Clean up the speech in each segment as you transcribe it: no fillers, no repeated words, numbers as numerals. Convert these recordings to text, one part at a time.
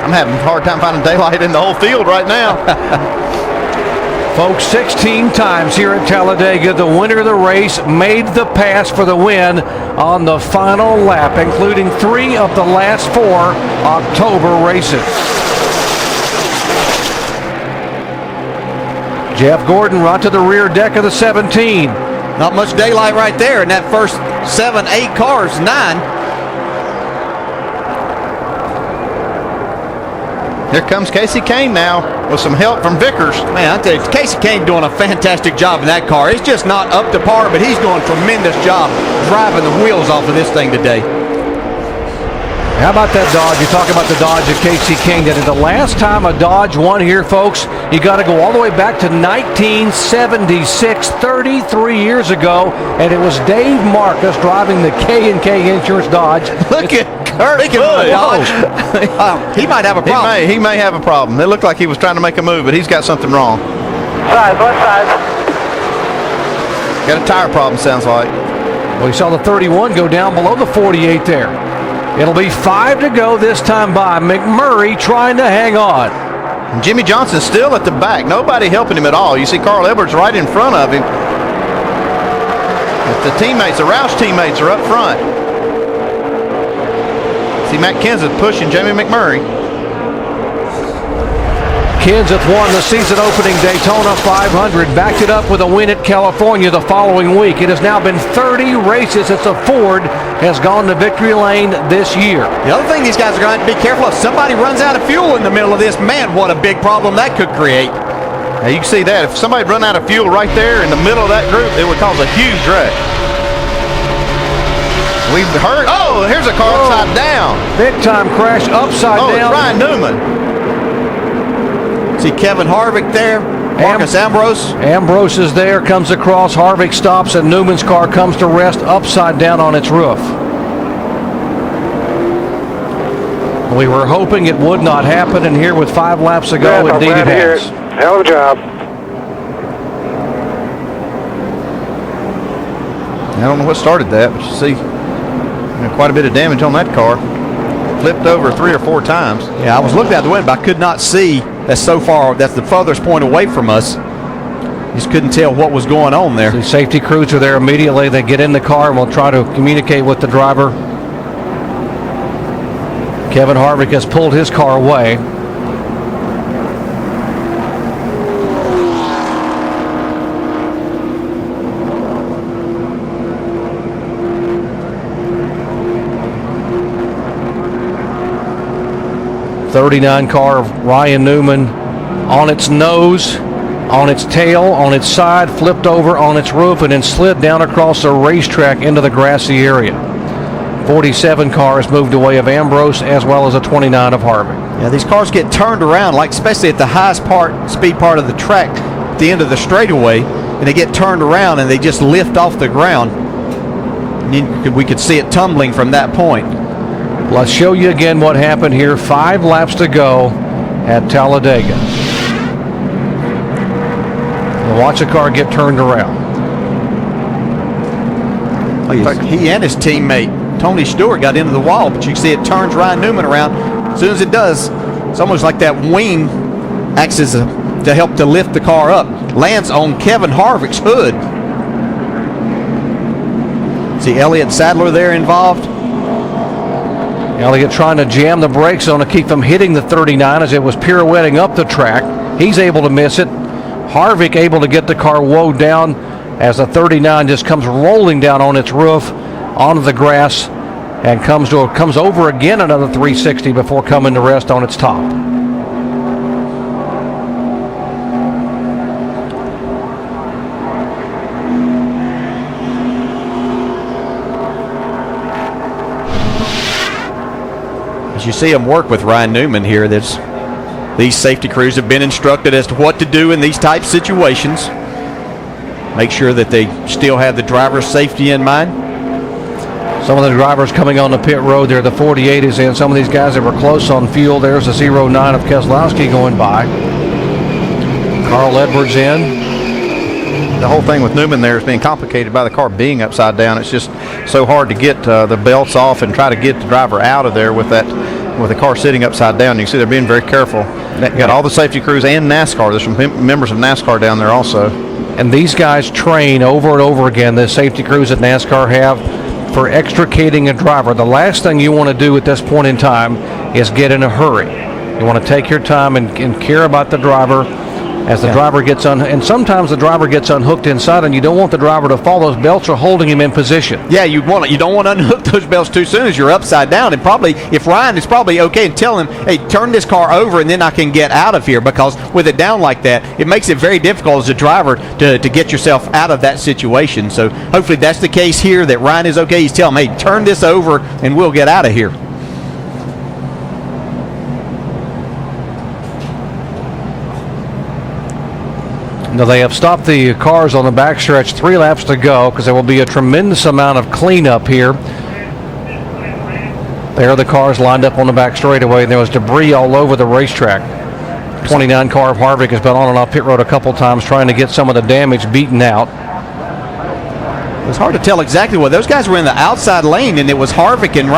I'm having a hard time finding daylight in the whole field right now. Folks, 16 times here at Talladega, the winner of the race made the pass for the win on the final lap, including 3 of the last 4 October races. Jeff Gordon right to the rear deck of the 17. Not much daylight right there in that first 7, 8 cars, 9. Here comes Casey Kane now with some help from Vickers. Man, I tell you, Casey Kane doing a fantastic job in that car. It's just not up to par, but he's doing a tremendous job driving the wheels off of this thing today. How about that Dodge? You talk about the Dodge that Casey King did. The last time a Dodge won here, folks, you got to go all the way back to 1976, 33 years ago, and it was Dave Marcus driving the K&K Insurance Dodge. Look at Kurt Dodge. He might have a problem. He may have a problem. It looked like he was trying to make a move, but he's got something wrong. What size? Got a tire problem, sounds like. Well, you saw the 31 go down below the 48 there. It'll be 5 to go this time by. McMurray trying to hang on. And Jimmy Johnson's still at the back. Nobody helping him at all. You see Carl Edwards right in front of him. But the teammates, the Roush teammates are up front. See Matt Kenseth pushing Jamie McMurray. Kenseth won the season-opening Daytona 500, backed it up with a win at California the following week. It has now been 30 races since a Ford has gone to victory lane this year. The other thing these guys are going to have to be careful if somebody runs out of fuel in the middle of this. Man, what a big problem that could create. Now you can see that. If somebody run out of fuel right there in the middle of that group, it would cause a huge wreck. We've heard, oh, here's a car upside down. Big-time crash upside down. Oh, it's Ryan Newman. See Kevin Harvick there, Marcus Ambrose. Ambrose is there, comes across, Harvick stops, and Newman's car comes to rest upside down on its roof. We were hoping it would not happen, and here with 5 laps to go, indeed it has. Hell of a job. I don't know what started that, but you see quite a bit of damage on that car. Flipped over 3 or 4 times. Yeah, I was looking out the window, but I could not see. That's so far. That's the furthest point away from us. Just couldn't tell what was going on there. The safety crews are there immediately. They get in the car and will try to communicate with the driver. Kevin Harvick has pulled his car away. '39 car of Ryan Newman on its nose, on its tail, on its side, flipped over on its roof, and then slid down across the racetrack into the grassy area. 47 cars moved away of Ambrose, as well as a 29 of Harvick. Yeah, these cars get turned around, like especially at the highest speed part of the track, at the end of the straightaway, and they get turned around and they just lift off the ground. And we could see it tumbling from that point. Let's show you again what happened here. 5 laps to go at Talladega. We'll watch a car get turned around. He and his teammate Tony Stewart got into the wall, but you can see it turns Ryan Newman around. As soon as it does, it's almost like that wing acts as to help to lift the car up. Lands on Kevin Harvick's hood. See Elliott Sadler there involved. Elliott trying to jam the brakes on to keep from hitting the 39 as it was pirouetting up the track. He's able to miss it. Harvick able to get the car woed down as the 39 just comes rolling down on its roof onto the grass and comes over again another 360 before coming to rest on its top. You see him work with Ryan Newman here. These safety crews have been instructed as to what to do in these type situations. Make sure that they still have the driver's safety in mind. Some of the drivers coming on the pit road there, the 48 is in. Some of these guys that were close on fuel. There's the 09 of Keselowski going by. Carl Edwards in. The whole thing with Newman there is being complicated by the car being upside down. It's just so hard to get the belts off and try to get the driver out of there with that with the car sitting upside down. You can see they're being very careful. You got all the safety crews and NASCAR. There's some members of NASCAR down there also. And these guys train over and over again, the safety crews that NASCAR have, for extricating a driver. The last thing you want to do at this point in time is get in a hurry. You want to take your time and care about the driver as the driver gets and sometimes the driver gets unhooked inside, and you don't want the driver to fall. Those belts are holding him in position. Yeah, you don't want to unhook those belts too soon as you're upside down. And probably, if Ryan is probably okay and tell him, hey, turn this car over and then I can get out of here, because with it down like that, it makes it very difficult as a driver to get yourself out of that situation. So hopefully that's the case here, that Ryan is okay. He's telling him, hey, turn this over and we'll get out of here. Now they have stopped the cars on the backstretch, 3 laps to go, because there will be a tremendous amount of cleanup here. There are the cars lined up on the back straightaway, and there was debris all over the racetrack. 29 car of Harvick has been on and off pit road a couple times trying to get some of the damage beaten out. It's hard to tell exactly what. Those guys were in the outside lane, and it was Harvick and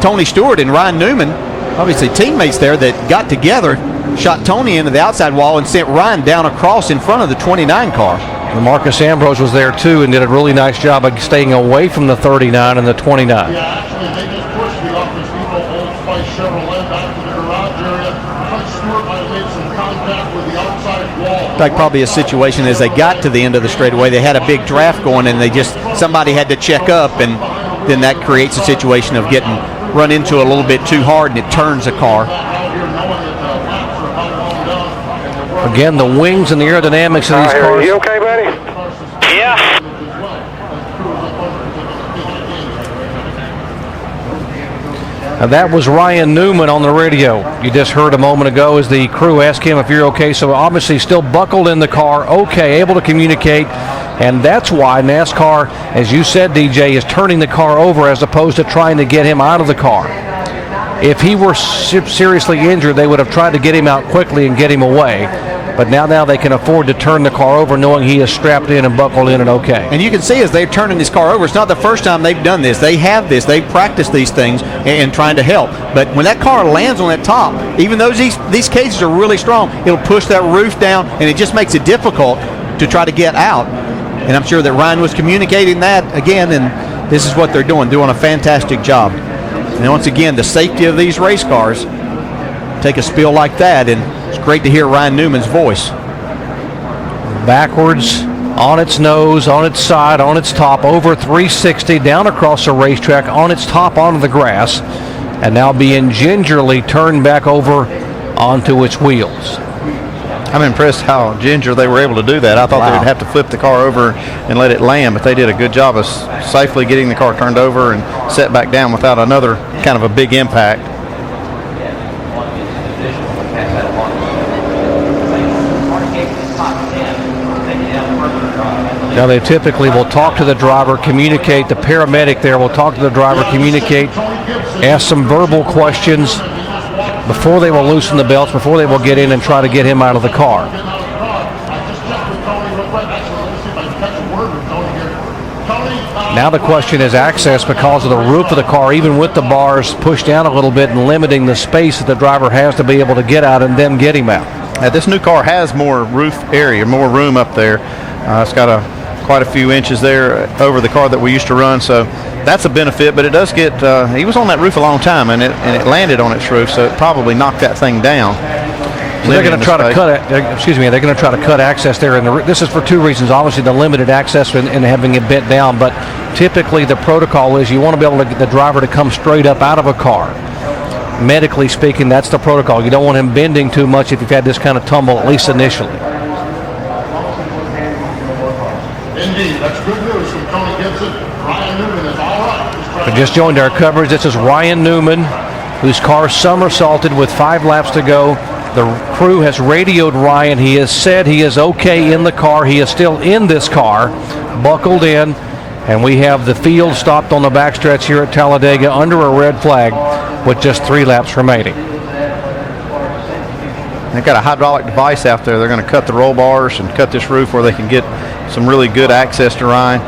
Tony Stewart and Ryan Newman, obviously teammates there, that got together, shot Tony into the outside wall and sent Ryan down across in front of the 29 car. And Marcus Ambrose was there too and did a really nice job of staying away from the 39 and the 29. Yeah, actually, they just pushed the office depot Old Spice Chevrolet back to the garage area. But Stewart might have made some contact with the outside wall. Like probably a situation as they got to the end of the straightaway, they had a big draft going, and somebody had to check up, and then that creates a situation of getting run into a little bit too hard, and it turns the car. Again, the wings and the aerodynamics of these cars. Are you okay, buddy? Yeah. Now that was Ryan Newman on the radio. You just heard a moment ago as the crew asked him if you're okay. So obviously still buckled in the car, okay, able to communicate. And that's why NASCAR, as you said, DJ, is turning the car over as opposed to trying to get him out of the car. If he were seriously injured, they would have tried to get him out quickly and get him away. But now they can afford to turn the car over knowing he is strapped in and buckled in and okay. And you can see as they're turning this car over, it's not the first time they've done this. They have this. They've practiced these things and trying to help. But when that car lands on that top, even though these cages are really strong, it'll push that roof down, and it just makes it difficult to try to get out. And I'm sure that Ryan was communicating that again, and this is what they're doing a fantastic job. And once again, the safety of these race cars take a spill like that, and it's great to hear Ryan Newman's voice. Backwards, on its nose, on its side, on its top, over 360, down across the racetrack, on its top, onto the grass, and now being gingerly turned back over onto its wheels. I'm impressed how ginger they were able to do that. I thought they would have to flip the car over and let it land, but they did a good job of safely getting the car turned over and set back down without another kind of a big impact. Now they typically will talk to the driver, communicate. The paramedic there will talk to the driver, communicate, ask some verbal questions before they will loosen the belts, before they will get in and try to get him out of the car. Now the question is access because of the roof of the car, even with the bars pushed down a little bit and limiting the space that the driver has to be able to get out and then get him out. Now this new car has more roof area, more room up there. It's got quite a few inches there over the car that we used to run, so that's a benefit. But it does get he was on that roof a long time, and it landed on its roof, so it probably knocked that thing down. So they're going to try to cut it. They're going to try to cut access there, and this is for two reasons. Obviously, the limited access and having it bent down, but typically the protocol is you want to be able to get the driver to come straight up out of a car. Medically speaking, that's the protocol. You don't want him bending too much if you've had this kind of tumble, at least initially. Indeed, that's good news from Tony Gibson. Ryan Newman is all right. We just joined our coverage. This is Ryan Newman, whose car somersaulted with 5 laps to go. The crew has radioed Ryan. He has said he is okay in the car. He is still in this car, buckled in, and we have the field stopped on the backstretch here at Talladega under a red flag with just 3 laps remaining. They've got a hydraulic device out there. They're going to cut the roll bars and cut this roof where they can get some really good access to Ryan.